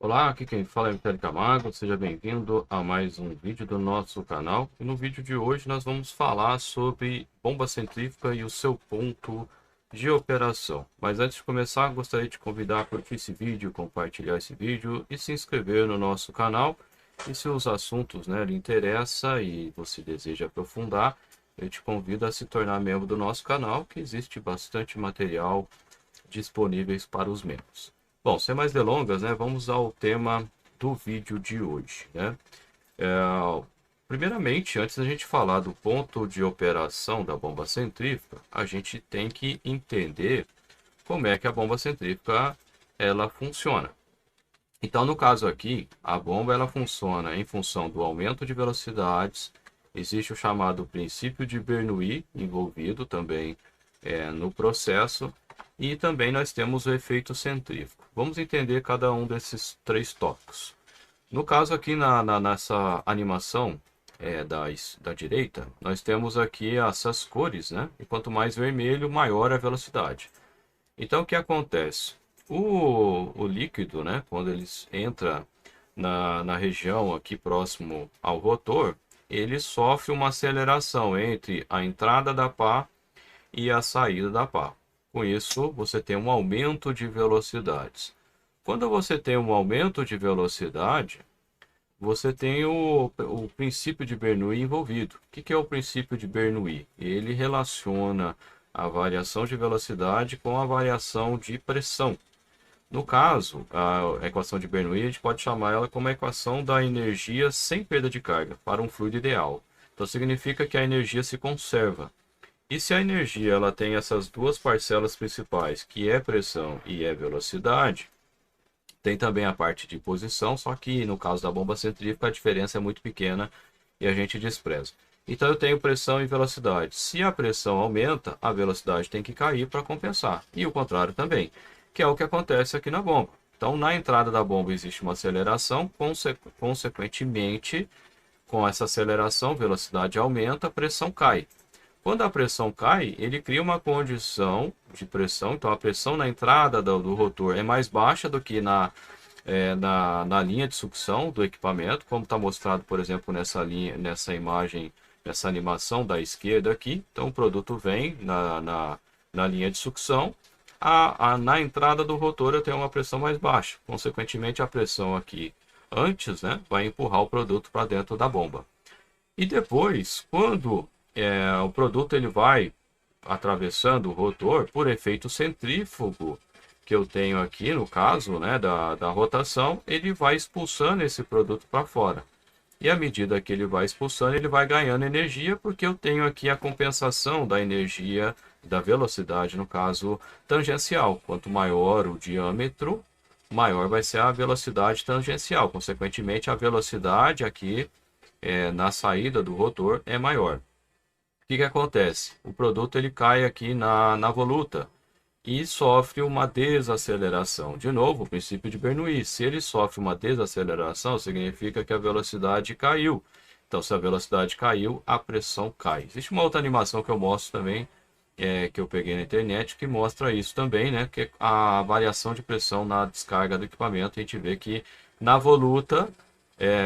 Olá, aqui quem fala é Vitório Camargo, seja bem-vindo a mais um vídeo do nosso canal. E no vídeo de hoje nós vamos falar sobre bomba centrífuga e o seu ponto de operação. Mas antes de começar, gostaria de convidar a curtir esse vídeo, compartilhar esse vídeo e se inscrever no nosso canal. E se os assuntos, lhe interessam e você deseja aprofundar, eu te convido a se tornar membro do nosso canal, que existe bastante material disponíveis para os membros. Bom, sem mais delongas, vamos ao tema do vídeo de hoje, Primeiramente, antes da gente falar do ponto de operação da bomba centrífuga, a gente tem que entender como é que a bomba centrífuga ela funciona. Então, no caso aqui, a bomba ela funciona em função do aumento de velocidades. Existe o chamado princípio de Bernoulli envolvido também no processo. E também nós temos o efeito centrífugo. Vamos entender cada um desses três tópicos. No caso aqui nessa animação da direita, nós temos aqui essas cores, E quanto mais vermelho, maior a velocidade. Então o que acontece? O líquido, quando ele entra na região aqui próximo ao rotor, ele sofre uma aceleração entre a entrada da pá e a saída da pá. Com isso, você tem um aumento de velocidades. Quando você tem um aumento de velocidade, você tem o princípio de Bernoulli envolvido. O que é o princípio de Bernoulli? Ele relaciona a variação de velocidade com a variação de pressão. No caso, a equação de Bernoulli, a gente pode chamar ela como a equação da energia sem perda de carga para um fluido ideal. Então, significa que a energia se conserva. E se a energia ela tem essas duas parcelas principais, que é pressão e é velocidade, tem também a parte de posição, só que no caso da bomba centrífuga a diferença é muito pequena e a gente despreza. Então eu tenho pressão e velocidade. Se a pressão aumenta, a velocidade tem que cair para compensar. E o contrário também, que é o que acontece aqui na bomba. Então na entrada da bomba existe uma aceleração, consequentemente, com essa aceleração, velocidade aumenta, a pressão cai. Quando a pressão cai, ele cria uma condição de pressão. Então, a pressão na entrada do rotor é mais baixa do que na linha de sucção do equipamento, como está mostrado, por exemplo, nessa imagem, nessa animação da esquerda aqui. Então, o produto vem na linha de sucção. Na entrada do rotor eu tenho uma pressão mais baixa. Consequentemente, a pressão aqui antes vai empurrar o produto para dentro da bomba. E depois, quando o produto ele vai atravessando o rotor por efeito centrífugo que eu tenho aqui no caso da rotação, ele vai expulsando esse produto para fora. E à medida que ele vai expulsando, ele vai ganhando energia, porque eu tenho aqui a compensação da energia, da velocidade, no caso tangencial. Quanto maior o diâmetro, maior vai ser a velocidade tangencial. Consequentemente, a velocidade aqui na saída do rotor é maior. O que acontece? O produto ele cai aqui na voluta e sofre uma desaceleração. De novo, o princípio de Bernoulli. Se ele sofre uma desaceleração, significa que a velocidade caiu. Então, se a velocidade caiu, a pressão cai. Existe uma outra animação que eu mostro também, que eu peguei na internet, que mostra isso também, que é a variação de pressão na descarga do equipamento. A gente vê que na voluta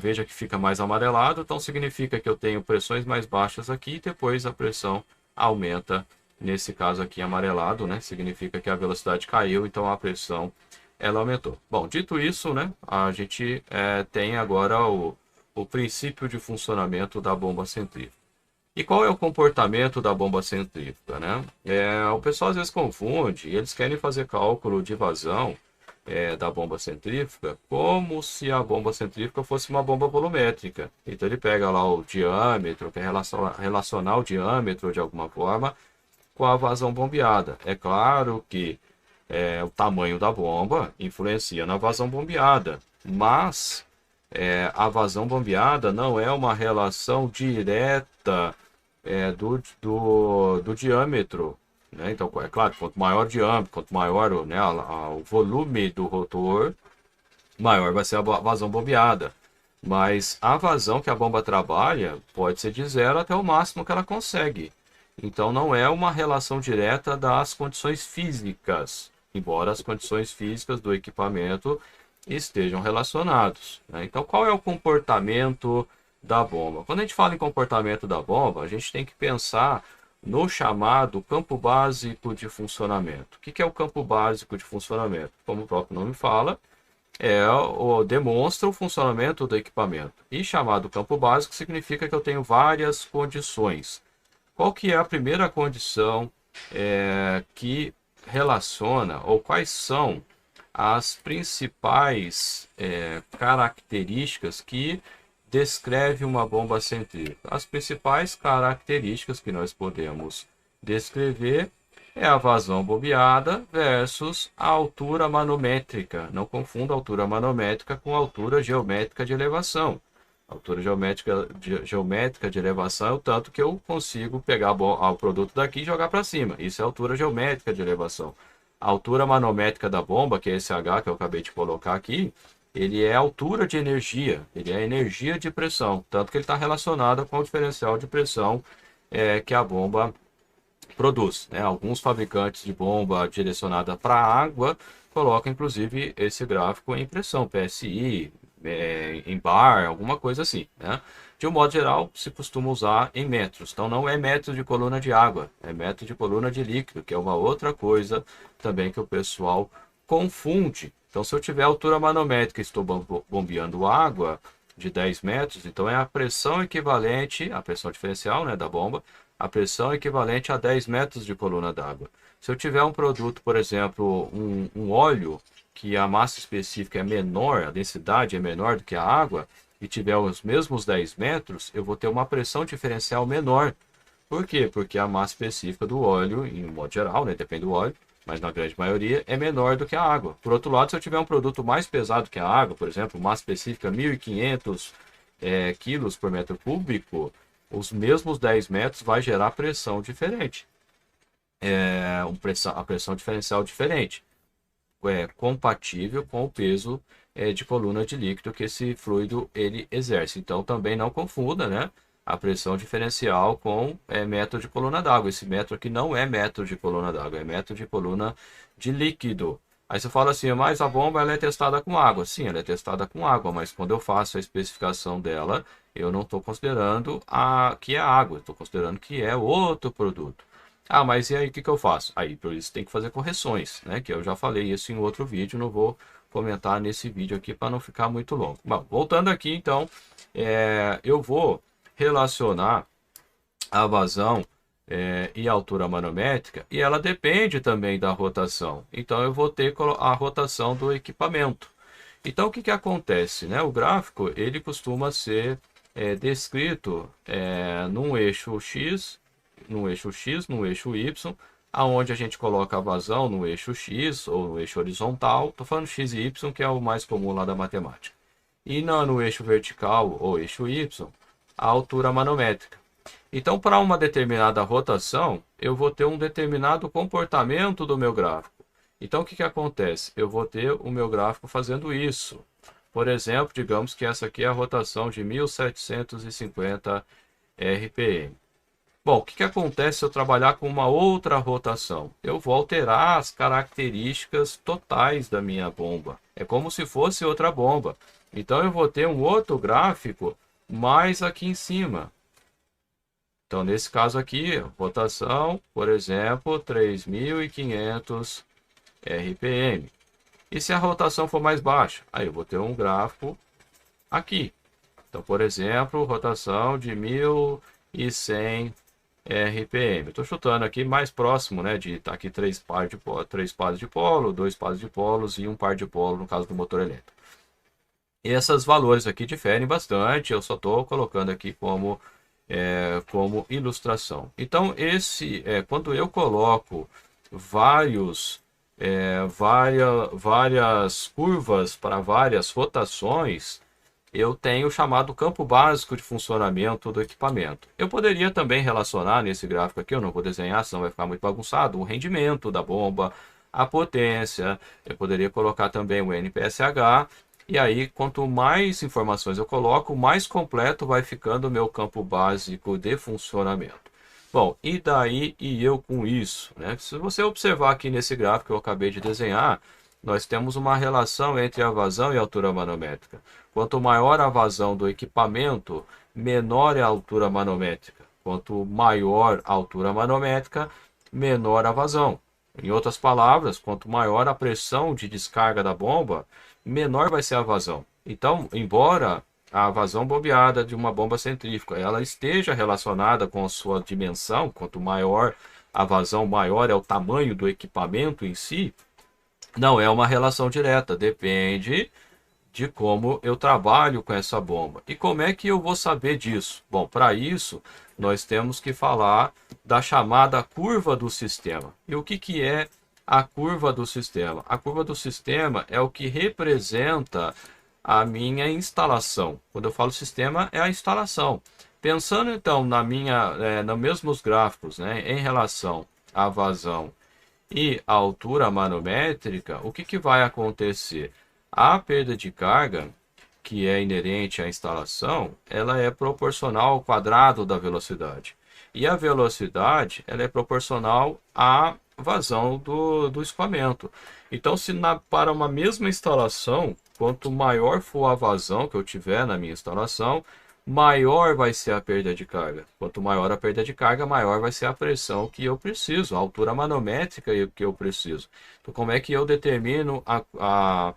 veja que fica mais amarelado, então significa que eu tenho pressões mais baixas aqui e depois a pressão aumenta, nesse caso aqui amarelado, significa que a velocidade caiu, então a pressão ela aumentou. Bom, dito isso, a gente tem agora o princípio de funcionamento da bomba centrífuga. E qual é o comportamento da bomba centrífuga, o pessoal às vezes confunde, eles querem fazer cálculo de vazão da bomba centrífuga como se a bomba centrífuga fosse uma bomba volumétrica. Então ele pega lá o diâmetro, quer relacionar o diâmetro de alguma forma com a vazão bombeada. É claro que o tamanho da bomba influencia na vazão bombeada, mas a vazão bombeada não é uma relação direta do diâmetro. Então, é claro, quanto maior o diâmetro, quanto maior o volume do rotor, maior vai ser a vazão bombeada. Mas a vazão que a bomba trabalha pode ser de 0 até o máximo que ela consegue. Então, não é uma relação direta das condições físicas, embora as condições físicas do equipamento estejam relacionados, né? Então, qual é o comportamento da bomba? Quando a gente fala em comportamento da bomba, a gente tem que pensar no chamado campo básico de funcionamento. O que é o campo básico de funcionamento? Como o próprio nome fala, demonstra o funcionamento do equipamento. E chamado campo básico significa que eu tenho várias condições. Qual que é a primeira condição que relaciona, ou quais são as principais características que descreve uma bomba centrífuga? As principais características que nós podemos descrever é a vazão bombeada versus a altura manométrica. Não confunda a altura manométrica com a altura geométrica de elevação. A altura geométrica de elevação é o tanto que eu consigo pegar o produto daqui e jogar para cima. Isso é a altura geométrica de elevação. A altura manométrica da bomba, que é esse H que eu acabei de colocar aqui, ele é a altura de energia, ele é a energia de pressão, tanto que ele está relacionado com o diferencial de pressão que a bomba produz, né? Alguns fabricantes de bomba direcionada para água colocam inclusive esse gráfico em pressão, PSI, em bar, alguma coisa assim, né? De um modo geral, se costuma usar em metros. Então não é metro de coluna de água, é metro de coluna de líquido, que é uma outra coisa também que o pessoal confunde. Então se eu tiver altura manométrica e estou bombeando água de 10 metros, então é a pressão equivalente, a pressão diferencial, né, da bomba, a pressão equivalente a 10 metros de coluna d'água. Se eu tiver um produto, por exemplo, um óleo, que a massa específica é menor, a densidade é menor do que a água, e tiver os mesmos 10 metros, eu vou ter uma pressão diferencial menor. Por quê? Porque a massa específica do óleo, em modo geral, né, depende do óleo, mas na grande maioria, é menor do que a água. Por outro lado, se eu tiver um produto mais pesado que a água, por exemplo, massa específica 1.500 quilos por metro cúbico, os mesmos 10 metros vai gerar pressão diferente. A pressão diferencial diferente. Compatível com o peso de coluna de líquido que esse fluido ele exerce. Então também não confunda, né, a pressão diferencial com metro de coluna d'água. Esse metro aqui não é metro de coluna d'água, é metro de coluna de líquido. Aí você fala assim, mas a bomba ela é testada com água. Sim, ela é testada com água, mas quando eu faço a especificação dela, eu não estou considerando que é água, estou considerando que é outro produto. Ah, mas e aí o que eu faço? Aí por isso tem que fazer correções, né? Que eu já falei isso em outro vídeo, não vou comentar nesse vídeo aqui para não ficar muito longo. Bom, voltando aqui então, eu vou relacionar a vazão e a altura manométrica, e ela depende também da rotação. Então eu vou ter a rotação do equipamento. Então o que acontece, né? O gráfico ele costuma ser descrito num eixo X, num eixo Y, aonde a gente coloca a vazão no eixo X ou no eixo horizontal. Estou falando X e Y, que é o mais comum lá da matemática. E no eixo vertical ou eixo Y, a altura manométrica. Então, para uma determinada rotação, eu vou ter um determinado comportamento do meu gráfico. Então, o que acontece? Eu vou ter o meu gráfico fazendo isso. Por exemplo, digamos que essa aqui é a rotação de 1750 RPM. Bom, o que acontece se eu trabalhar com uma outra rotação? Eu vou alterar as características totais da minha bomba. É como se fosse outra bomba. Então, eu vou ter um outro gráfico mais aqui em cima. Então, nesse caso aqui, rotação, por exemplo, 3.500 RPM. E se a rotação for mais baixa? Aí eu vou ter um gráfico aqui. Então, por exemplo, rotação de 1.100 RPM. Estou chutando aqui mais próximo, né, de estar aqui três pares de polo, 2 pares de polos e um par de polo no caso do motor elétrico. E esses valores aqui diferem bastante, eu só estou colocando aqui como ilustração. Então, quando eu coloco várias curvas para várias rotações, eu tenho o chamado campo básico de funcionamento do equipamento. Eu poderia também relacionar nesse gráfico aqui, eu não vou desenhar, senão vai ficar muito bagunçado, o rendimento da bomba, a potência, eu poderia colocar também o NPSH, e aí quanto mais informações eu coloco, mais completo vai ficando o meu campo básico de funcionamento. Bom, e daí e eu com isso, né? Se você observar aqui nesse gráfico que eu acabei de desenhar, nós temos uma relação entre a vazão e a altura manométrica. Quanto maior a vazão do equipamento, menor é a altura manométrica. Quanto maior a altura manométrica, menor a vazão. Em outras palavras, quanto maior a pressão de descarga da bomba, menor vai ser a vazão. Então, embora a vazão bombeada de uma bomba centrífuga ela esteja relacionada com a sua dimensão, quanto maior a vazão, maior é o tamanho do equipamento em si, não é uma relação direta, depende de como eu trabalho com essa bomba. E como é que eu vou saber disso? Bom, para isso, nós temos que falar da chamada curva do sistema. E o que é a curva do sistema? A curva do sistema é o que representa a minha instalação. Quando eu falo sistema, é a instalação. Pensando então nos mesmos gráficos, né, em relação à vazão e a altura manométrica, o que vai acontecer? A perda de carga, que é inerente à instalação, ela é proporcional ao quadrado da velocidade. E a velocidade ela é proporcional à vazão do escoamento. Então, se para uma mesma instalação, quanto maior for a vazão que eu tiver na minha instalação, maior vai ser a perda de carga. Quanto maior a perda de carga, maior vai ser a pressão que eu preciso, a altura manométrica que eu preciso. Então, como é que eu determino a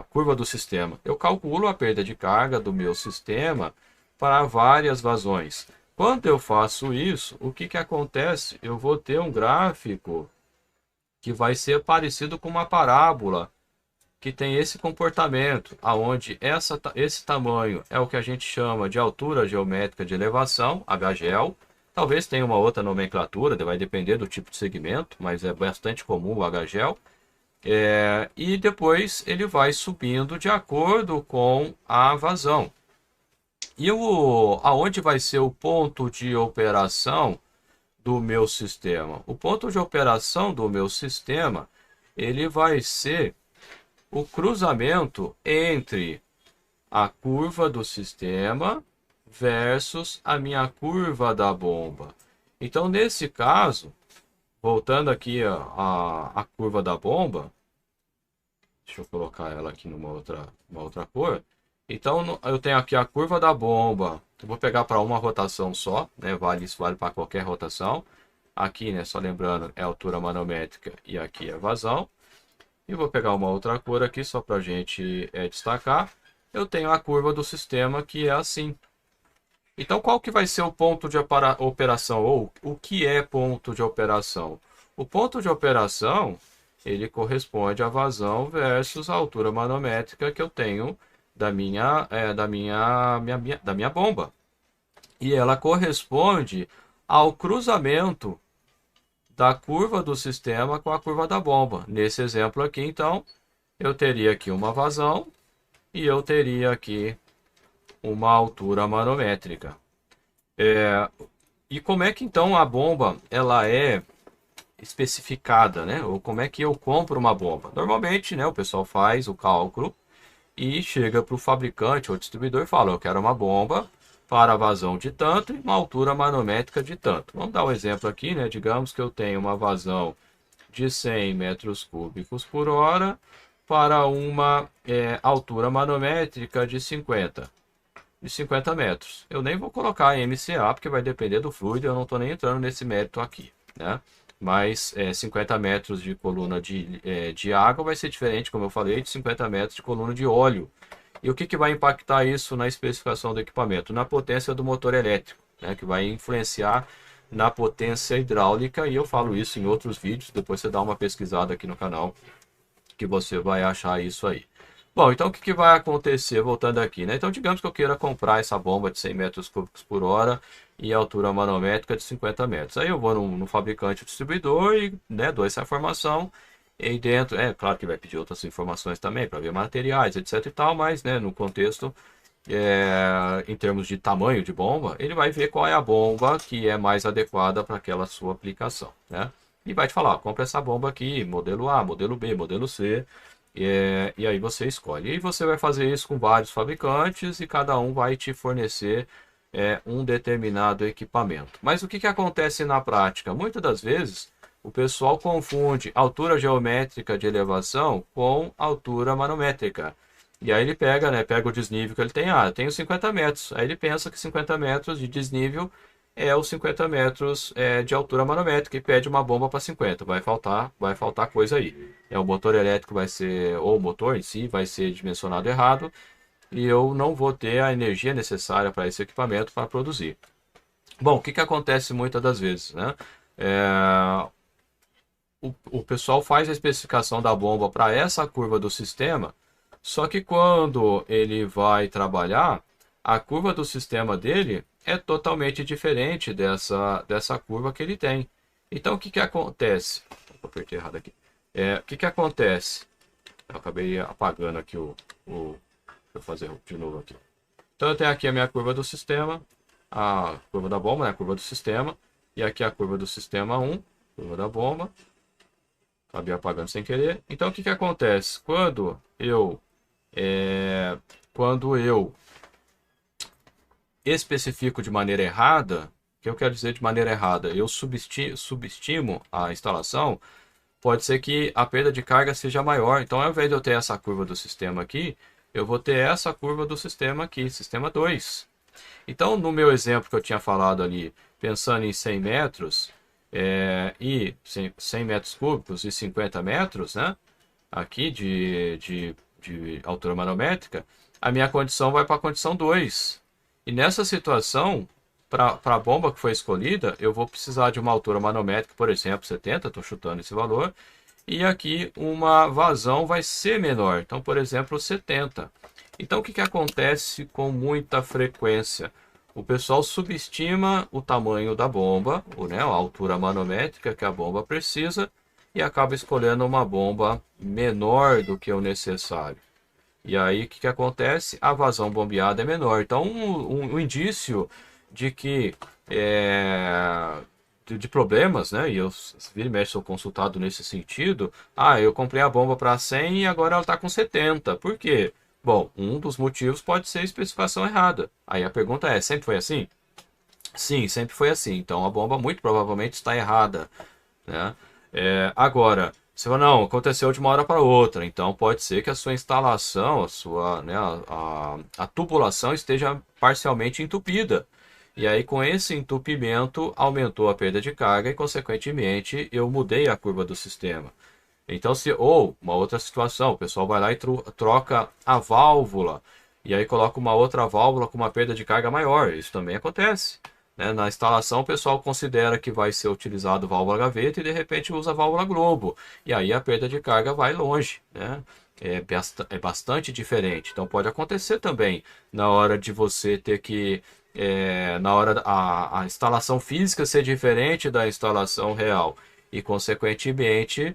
curva do sistema? Eu calculo a perda de carga do meu sistema para várias vazões. Quando eu faço isso, o que acontece? Eu vou ter um gráfico que vai ser parecido com uma parábola, que tem esse comportamento, aonde esse tamanho é o que a gente chama de altura geométrica de elevação, HGEL. Talvez tenha uma outra nomenclatura, vai depender do tipo de segmento, mas é bastante comum o HGEL. E depois ele vai subindo de acordo com a vazão. E aonde vai ser o ponto de operação do meu sistema? O ponto de operação do meu sistema, ele vai ser o cruzamento entre a curva do sistema versus a minha curva da bomba. Então, nesse caso, voltando aqui a curva da bomba, deixa eu colocar ela aqui numa outra cor. Então, eu tenho aqui a curva da bomba. Eu vou pegar para uma rotação só, né? Isso vale para qualquer rotação. Aqui, né, só lembrando, é altura manométrica e aqui é vazão. E vou pegar uma outra cor aqui só para a gente destacar. Eu tenho a curva do sistema que é assim. Então, qual que vai ser o ponto de operação? Ou o que é ponto de operação? O ponto de operação, ele corresponde à vazão versus a altura manométrica que eu tenho da minha bomba. E ela corresponde ao cruzamento da curva do sistema com a curva da bomba. Nesse exemplo aqui, então, eu teria aqui uma vazão e eu teria aqui uma altura manométrica. E como é que então a bomba ela é especificada, né? Ou como é que eu compro uma bomba? Normalmente, né, o pessoal faz o cálculo e chega para o fabricante ou distribuidor e fala: eu quero uma bomba para vazão de tanto e uma altura manométrica de tanto. Vamos dar um exemplo aqui, né? Digamos que eu tenho uma vazão de 100 metros cúbicos por hora para uma altura manométrica de 50 metros. Eu nem vou colocar MCA, porque vai depender do fluido, eu não estou nem entrando nesse mérito aqui, né? Mas 50 metros de coluna de água vai ser diferente, como eu falei, de 50 metros de coluna de óleo. E o que vai impactar isso na especificação do equipamento? Na potência do motor elétrico, né, que vai influenciar na potência hidráulica, e eu falo isso em outros vídeos, depois você dá uma pesquisada aqui no canal, que você vai achar isso aí. Bom, então o que vai acontecer, voltando aqui, né? Então, digamos que eu queira comprar essa bomba de 100 metros cúbicos por hora e altura manométrica de 50 metros. Aí eu vou no fabricante ou distribuidor e, né, dou essa informação. E dentro, claro que vai pedir outras informações também, para ver materiais, etc e tal, mas, né, no contexto, em termos de tamanho de bomba, ele vai ver qual é a bomba que é mais adequada para aquela sua aplicação, né? E vai te falar: compra essa bomba aqui, modelo A, modelo B, modelo C, e aí você escolhe. E você vai fazer isso com vários fabricantes e cada um vai te fornecer um determinado equipamento. Mas o que acontece na prática? Muitas das vezes, o pessoal confunde altura geométrica de elevação com altura manométrica. E aí ele pega, né, pega o desnível que ele tem, eu tenho 50 metros. Aí ele pensa que 50 metros de desnível é os 50 metros de altura manométrica e pede uma bomba para 50. Vai faltar coisa aí. O motor elétrico vai ser, ou o motor em si vai ser dimensionado errado, e eu não vou ter a energia necessária para esse equipamento para produzir. Bom, o que acontece muitas das vezes, né? O pessoal faz a especificação da bomba para essa curva do sistema, só que quando ele vai trabalhar, a curva do sistema dele é totalmente diferente dessa curva que ele tem. Então, o que acontece? Eu apertei errado aqui. O que acontece? Eu acabei apagando aqui deixa eu fazer de novo aqui. Então, eu tenho aqui a minha curva do sistema, a curva da bomba, né, a curva do sistema, e aqui a curva do sistema 1, curva da bomba. Acabei apagando sem querer. Então, o que acontece? Quando eu especifico de maneira errada, o que eu quero dizer de maneira errada? Eu subestimo a instalação, pode ser que a perda de carga seja maior. Então, ao invés de eu ter essa curva do sistema aqui, eu vou ter essa curva do sistema aqui, sistema 2. Então, no meu exemplo que eu tinha falado ali, pensando em 100 metros, e 100 metros cúbicos e 50 metros, né? Aqui de altura manométrica, a minha condição vai para a condição 2. E nessa situação, para a bomba que foi escolhida, eu vou precisar de uma altura manométrica, por exemplo, 70, estou chutando esse valor, e aqui uma vazão vai ser menor, então, por exemplo, 70. Então, o que acontece com muita frequência? O pessoal subestima o tamanho da bomba, a altura manométrica que a bomba precisa, e acaba escolhendo uma bomba menor do que o necessário. E aí o que acontece? A vazão bombeada é menor. Então um indício de que de problemas, né? E eu vira e mexe sou consultado nesse sentido. Eu comprei a bomba para 100 e agora ela está com 70. Por quê? Bom, um dos motivos pode ser a especificação errada. Aí a pergunta é, sempre foi assim? Sim, sempre foi assim. Então a bomba muito provavelmente está errada, né? Agora, você fala, não, aconteceu de uma hora para outra. Então pode ser que a sua instalação, a tubulação esteja parcialmente entupida. E aí com esse entupimento aumentou a perda de carga e consequentemente eu mudei a curva do sistema. Então, ou uma outra situação, o pessoal vai lá e troca a válvula e aí coloca uma outra válvula com uma perda de carga maior. Isso também acontece, né? Na instalação, o pessoal considera que vai ser utilizado válvula gaveta e de repente usa válvula globo. E aí a perda de carga vai longe, né? É bastante diferente. Então pode acontecer também na hora de você ter que na hora a instalação física ser diferente da instalação real. E, consequentemente,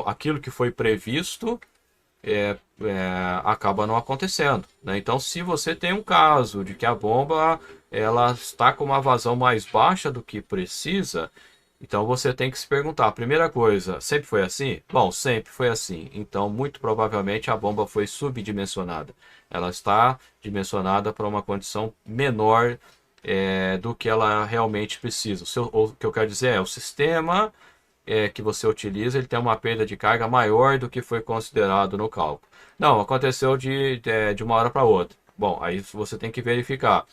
aquilo que foi previsto acaba não acontecendo, né? Então, se você tem um caso de que a bomba ela está com uma vazão mais baixa do que precisa, então você tem que se perguntar, a primeira coisa, sempre foi assim? Bom, sempre foi assim. Então, muito provavelmente a bomba foi subdimensionada. Ela está dimensionada para uma condição menor do que ela realmente precisa. O que eu quero dizer o sistema que você utiliza, ele tem uma perda de carga maior do que foi considerado no cálculo. Não, aconteceu de uma hora para outra. Bom, aí você tem que verificar.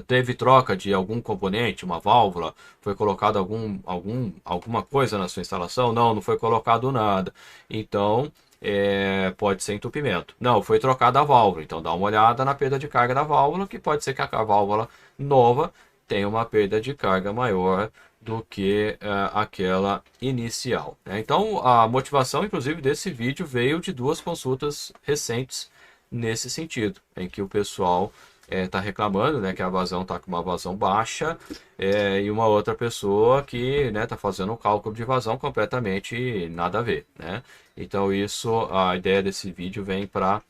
Teve troca de algum componente, uma válvula, foi colocado alguma coisa na sua instalação? Não, não foi colocado nada. Então, pode ser entupimento. Não, foi trocada a válvula. Então, dá uma olhada na perda de carga da válvula, que pode ser que a válvula nova tenha uma perda de carga maior do que aquela inicial, né? Então, a motivação, inclusive, desse vídeo veio de duas consultas recentes nesse sentido, em que o pessoal está reclamando, né, que a vazão está com uma vazão baixa e uma outra pessoa que está fazendo um cálculo de vazão completamente nada a ver, né? Então a ideia desse vídeo vem para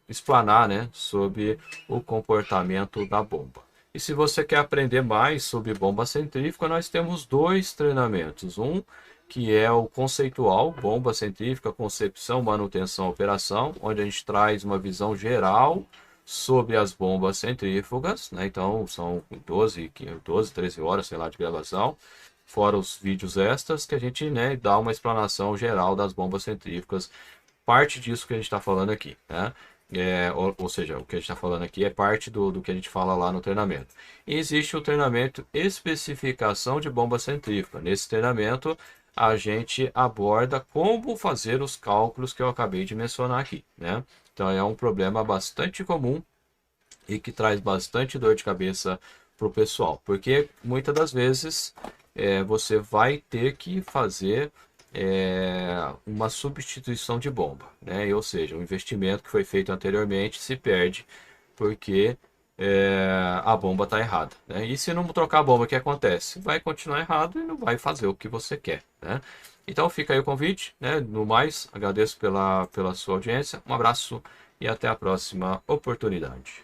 explanar, né, sobre o comportamento da bomba. E se você quer aprender mais sobre bomba centrífuga, nós temos dois treinamentos. Um que é o conceitual, bomba centrífuga, concepção, manutenção, operação, onde a gente traz uma visão geral sobre as bombas centrífugas, né? Então são 12, 13 horas, sei lá, de gravação. fora os vídeos extras, que a gente, né, dá uma explanação geral das bombas centrífugas, parte disso que a gente está falando aqui, né? Ou seja, o que a gente está falando aqui é parte do que a gente fala lá no treinamento. E existe o treinamento especificação de bomba centrífuga. Nesse treinamento, a gente aborda como fazer os cálculos que eu acabei de mencionar aqui, né? Então é um problema bastante comum e que traz bastante dor de cabeça para o pessoal, porque muitas das vezes você vai ter que fazer uma substituição de bomba, né? Ou seja, o investimento que foi feito anteriormente se perde porque a bomba está errada, né? E se não trocar a bomba, o que acontece? Vai continuar errado e não vai fazer o que você quer, né? Então fica aí o convite, né? No mais, agradeço pela sua audiência, um abraço e até a próxima oportunidade.